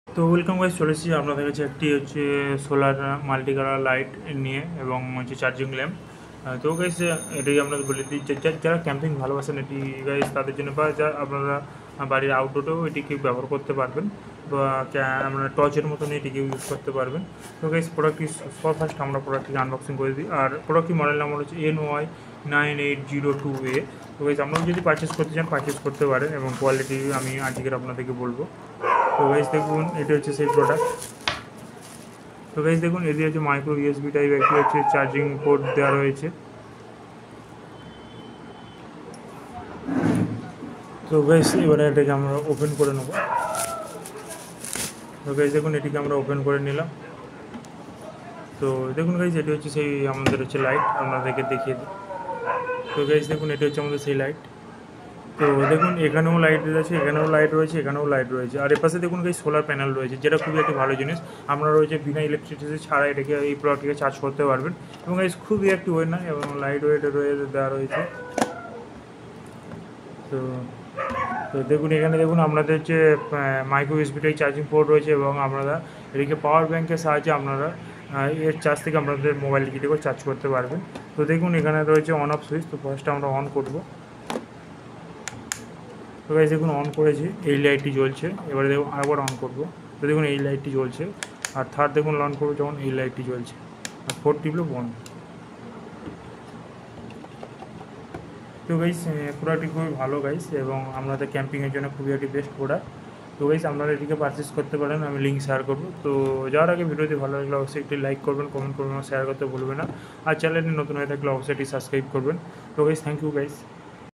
তো welcome guys, চলে এসেছি আপনাদের কাছে একটি হচ্ছে সোলার মাল্টি কালার লাইট নিয়ে এবং হচ্ছে চার্জিং ল্যাম্প। তো গাইস এটাই আপনাদের বলে দিই, যারা ক্যাম্পিং ভালোবাসেন এটি গাইস তাদের জন্য, বা যা আপনারা বাড়ির আউটডোরেও এটিকে ব্যবহার করতে পারবেন, বা আপনারা টর্চের মতন এটিকে ইউজ করতে পারবেন। তো গাইস প্রোডাক্টটি সব ফার্স্ট আমরা প্রোডাক্টটিকে আনবক্সিং করে দিই। আর প্রোডাক্টটি মডেল নাম্বার হচ্ছে NY9802A। তো গাইস আপনারা যদি পারচেস করতে চান পারচেস করতে পারেন, এবং কোয়ালিটি আমি আজকের আপনাদেরকে বলবো। তো গাইজ দেখুন, এটা হচ্ছে সেই প্রোডাক্ট। তো গাইজ দেখুন, এটি হচ্ছে মাইক্রো USB টাইপ একটি হচ্ছে চার্জিং পোর্ট দেওয়া রয়েছে। তো গাইজ এবারে এটাকে আমরা ওপেন করে নেব। তো গাইজ দেখুন, এটিকে আমরা ওপেন করে নিলাম। তো দেখুন গাইজ, এটি হচ্ছে সেই আমাদের হচ্ছে লাইট, আপনাদেরকে দেখিয়ে দিই। তো গাইজ দেখুন, এটি হচ্ছে আমাদের সেই লাইট। তো দেখুন, এখানেও লাইট রয়েছে, এখানেও লাইট রয়েছে, এখানেও লাইট রয়েছে। আর এপাশে দেখুন গাইজ সোলার প্যানেল রয়েছে, যেটা খুবই একটি ভালো জিনিস। আপনারা রয়েছে বিনা ইলেকট্রিসিটি ছাড়া এটাকে, এই প্রোডাক্টটিকে চার্জ করতে পারবেন। এবং গাইজ খুবই একটি ওয়েট না, এবং লাইট ওয়েট দেওয়া রয়েছে। তো তো দেখুন, এখানে দেখুন আপনাদের যে মাইক্রো ইউএসবি চার্জিং পোর্ট রয়েছে, এবং আপনারা এদিকে পাওয়ার ব্যাঙ্কের সাহায্যে আপনারা এর চার্জ থেকে আপনাদের মোবাইলটিকে চার্জ করতে পারবেন। তো দেখুন, এখানে রয়েছে অন অফ সুইচ। তো ফার্স্টে আমরা অন করব। তো গাইজ দেখুন, অন করেছি, এই লাইটটি জ্বলছে। এবারে দেখুন আরেকবার অন করব। তো দেখুন এই লাইটটি জ্বলছে। আর থার্ড দেখুন অন করবো যখন, এই লাইটটি জ্বলছে। আর ফোর্থ টিপলে বন্ধ। তো গাইস প্রোডাক্টটি খুবই ভালো গাইস, এবং আপনাদের ক্যাম্পিংয়ের জন্য খুবই একটি বেস্ট প্রোডাক্ট। তো গাইস আপনারা এটিকে পারচেস করতে পারেন, আমি লিঙ্ক শেয়ার করবো। তো যাওয়ার আগে ভিডিওটি ভালো লাগলে অবশ্যই একটি লাইক করবেন, কমেন্ট করবেন, শেয়ার করতে ভুলবেন না। আর চ্যানেলটি নতুন হয়ে থাকলে অবশ্যই এটি সাবস্ক্রাইব করবেন। তো গাইস থ্যাংক ইউ গাইস।